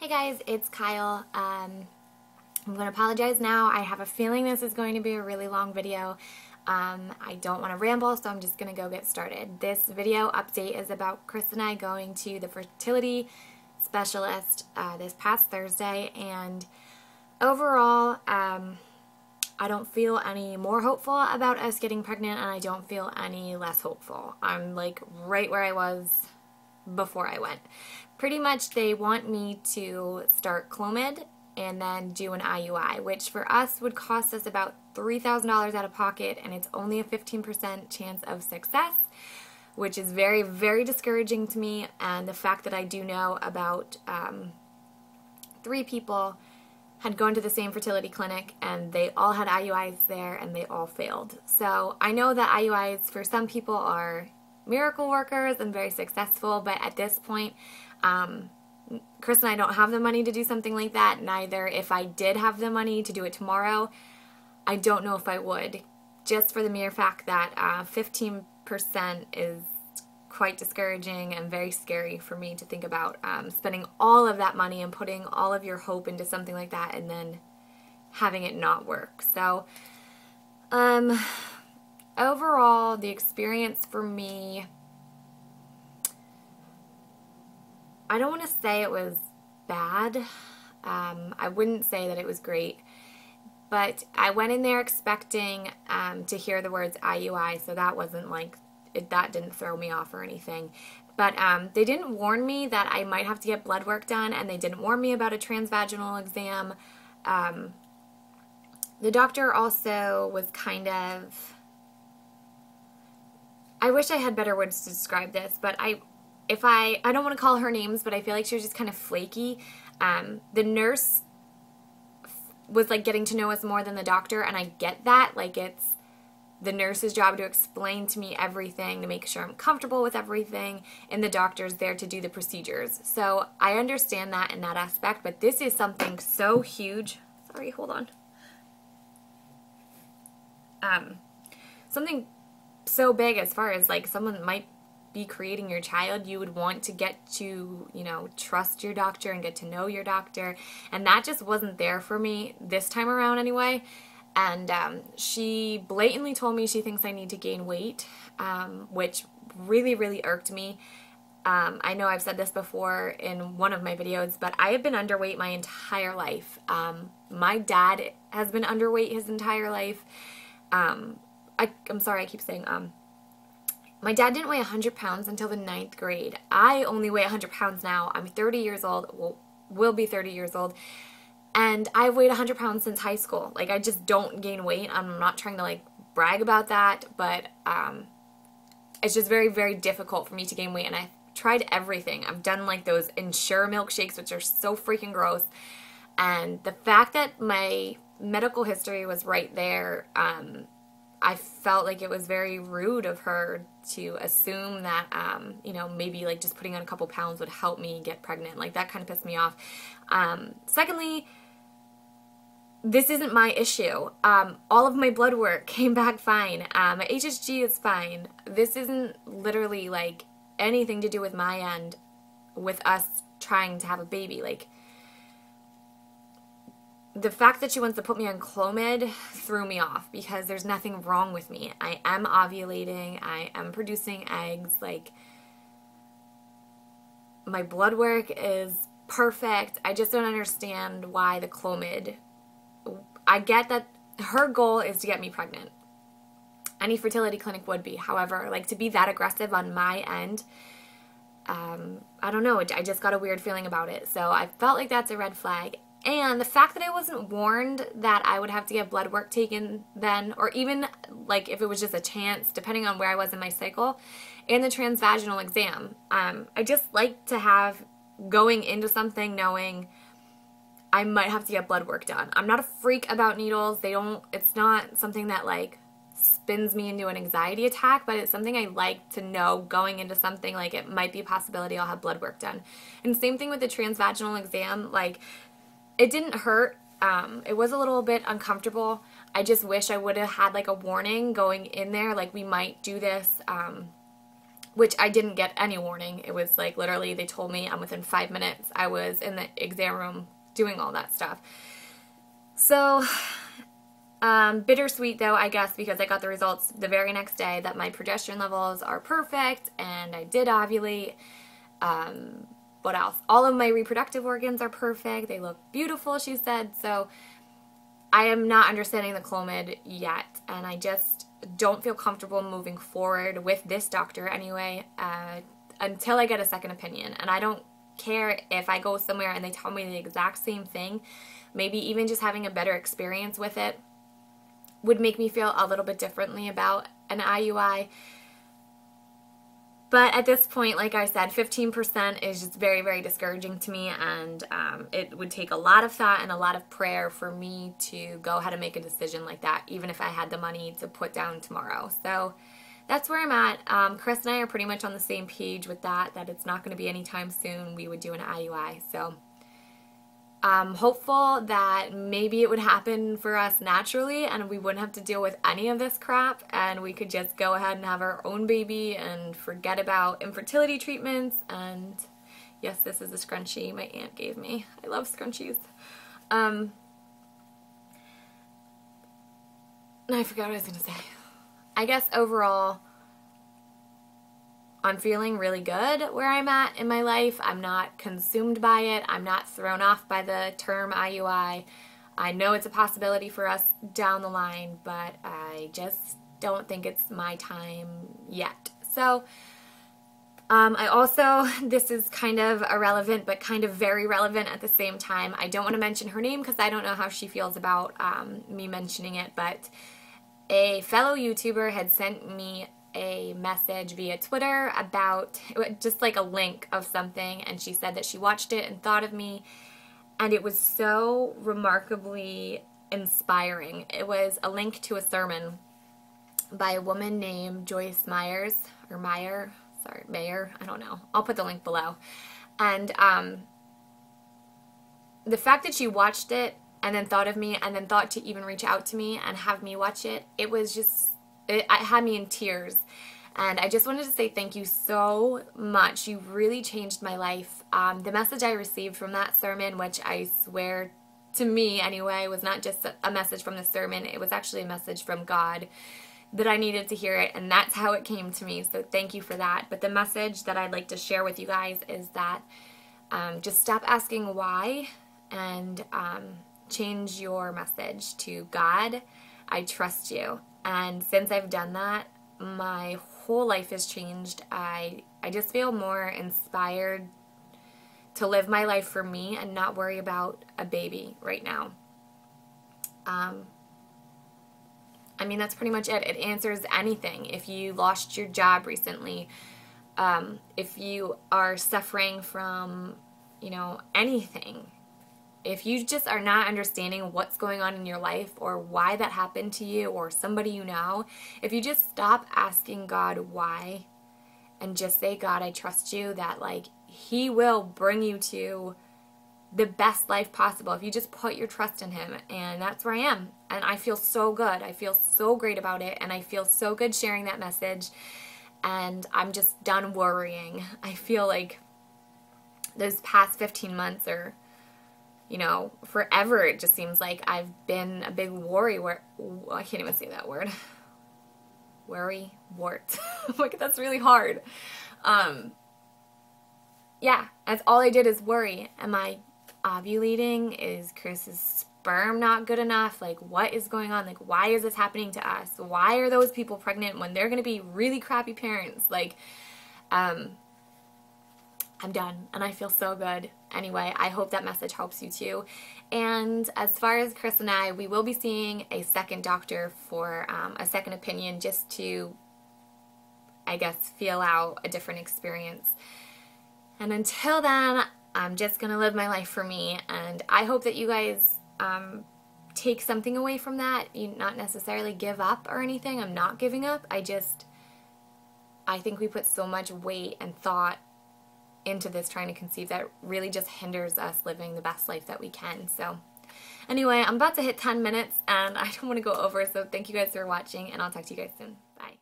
Hey guys, it's Kyle. I'm going to apologize now. I have a feeling this is going to be a really long video. I don't want to ramble, so I'm just going to go get started. This video update is about Chris and I going to the fertility specialist this past Thursday, and overall, I don't feel any more hopeful about us getting pregnant, and I don't feel any less hopeful. I'm like right where I was before I went. Pretty much they want me to start Clomid and then do an IUI, which for us would cost us about $3,000 out of pocket, and it's only a 15% chance of success, which is very, very discouraging to me. And the fact that I do know about 3 people had gone to the same fertility clinic and they all had IUIs there and they all failed. So I know that IUIs for some people are miracle workers and very successful, but at this point, Chris and I don't have the money to do something like that. Neither, if I did have the money to do it tomorrow, I don't know if I would, just for the mere fact that 15% is quite discouraging and very scary for me to think about, spending all of that money and putting all of your hope into something like that and then having it not work. So overall, the experience for me, I don't want to say it was bad. I wouldn't say that it was great, but I went in there expecting to hear the words IUI, so that wasn't like, that didn't throw me off or anything. But they didn't warn me that I might have to get blood work done, and they didn't warn me about a transvaginal exam. The doctor also was kind of, I wish I had better words to describe this, but I don't want to call her names, but I feel like she was just kind of flaky. The nurse was like getting to know us more than the doctor, and I get that. Like, it's the nurse's job to explain to me everything, to make sure I'm comfortable with everything, and the doctor's there to do the procedures. So I understand that in that aspect, but this is something so huge. Sorry, hold on. Something so big as far as like someone might be creating your child. You would want to get to, trust your doctor and get to know your doctor, and that just wasn't there for me this time around anyway. And she blatantly told me she thinks I need to gain weight, which really, really irked me. I know I've said this before in one of my videos, but I have been underweight my entire life. My dad has been underweight his entire life. I'm sorry, I keep saying my dad didn't weigh 100 pounds until the 9th grade. I only weigh 100 pounds now. I'm 30 years old. Well, will be 30 years old. And I've weighed 100 pounds since high school. Like, I just don't gain weight. I'm not trying to, like, brag about that. But it's just very, very difficult for me to gain weight. And I've tried everything. I've done, like, those INFOR milkshakes, which are so freaking gross. And the fact that my medical history was right there, I felt like it was very rude of her to assume that, maybe like just putting on a couple pounds would help me get pregnant. Like, that kind of pissed me off. Secondly, this isn't my issue. All of my blood work came back fine. My HSG is fine. This isn't literally like anything to do with my end with us trying to have a baby. Like, the fact that she wants to put me on Clomid threw me off, because there's nothing wrong with me. I am ovulating. I am producing eggs. Like, my blood work is perfect. I just don't understand why the Clomid. I get that her goal is to get me pregnant. Any fertility clinic would be. However, like, to be that aggressive on my end, I don't know. I just got a weird feeling about it. So I felt like that's a red flag. And the fact that I wasn't warned that I would have to get blood work taken then, or even like if it was just a chance, depending on where I was in my cycle, and the transvaginal exam. I just like to have going into something knowing I might have to get blood work done. I'm not a freak about needles. It's not something that like spins me into an anxiety attack, but it's something I like to know going into something, like it might be a possibility I'll have blood work done. And same thing with the transvaginal exam. Like, it didn't hurt. It was a little bit uncomfortable. I just wish I would have had like a warning going in there, like, we might do this which I didn't get any warning. It was like literally they told me, and within 5 minutes I was in the exam room doing all that stuff. So bittersweet though, I guess, because I got the results the very next day that my progesterone levels are perfect and I did ovulate. What else? All of my reproductive organs are perfect. They look beautiful, she said. So I am not understanding the Clomid yet, and I just don't feel comfortable moving forward with this doctor anyway, until I get a second opinion. And I don't care if I go somewhere and they tell me the exact same thing. Maybe even just having a better experience with it would make me feel a little bit differently about an IUI. But at this point, like I said, 15% is just very, very discouraging to me, and it would take a lot of thought and a lot of prayer for me to go ahead and make a decision like that, even if I had the money to put down tomorrow. So that's where I'm at. Chris and I are pretty much on the same page with that it's not going to be anytime soon we would do an IUI. So I'm hopeful that maybe it would happen for us naturally and we wouldn't have to deal with any of this crap, and we could just go ahead and have our own baby and forget about infertility treatments. And yes, this is a scrunchie my aunt gave me. I love scrunchies. And I forgot what I was going to say. I guess overall, I'm feeling really good where I'm at in my life. I'm not consumed by it. I'm not thrown off by the term IUI. I know it's a possibility for us down the line, but I just don't think it's my time yet. So I also, this is kind of irrelevant, but kind of very relevant at the same time. I don't want to mention her name because I don't know how she feels about me mentioning it, but a fellow YouTuber had sent me a message via Twitter about just like a link of something, and she said that she watched it and thought of me, and it was so remarkably inspiring. It was a link to a sermon by a woman named Joyce Myers, or Meyer, sorry, Mayer, I don't know. I'll put the link below. And the fact that she watched it and then thought of me and then thought to even reach out to me and have me watch it, it was just, it had me in tears. And I just wanted to say thank you so much. You really changed my life. The message I received from that sermon, which I swear to me anyway, was not just a message from the sermon. It was actually a message from God that I needed to hear it, and that's how it came to me. So thank you for that. But the message that I'd like to share with you guys is that just stop asking why, and change your message to God, I trust you. And since I've done that, my whole life has changed. I just feel more inspired to live my life for me and not worry about a baby right now. I mean, that's pretty much it. It answers anything. If you lost your job recently, if you are suffering from, anything, if you just are not understanding what's going on in your life or why that happened to you or somebody you know, if you just stop asking God why and just say, God, I trust you, that He will bring you to the best life possible if you just put your trust in Him. And that's where I am. And I feel so good. I feel so great about it. And I feel so good sharing that message. And I'm just done worrying. I feel like those past 15 months are, forever. It just seems like I've been a big I can't even say that word. Worry, wart. That's really hard. Yeah, that's all I did is worry. Am I ovulating? Is Chris's sperm not good enough? What is going on? Why is this happening to us? Why are those people pregnant when they're going to be really crappy parents? I'm done, and I feel so good. Anyway, I hope that message helps you too. And as far as Chris and I, we will be seeing a second doctor for a second opinion, just to, I guess, feel out a different experience. And until then, I'm just going to live my life for me, and I hope that you guys take something away from that. You not necessarily give up or anything. I'm not giving up. I think we put so much weight and thought into this trying to conceive that really just hinders us living the best life that we can. So anyway, I'm about to hit 10 minutes and I don't want to go over, so thank you guys for watching, and I'll talk to you guys soon. Bye.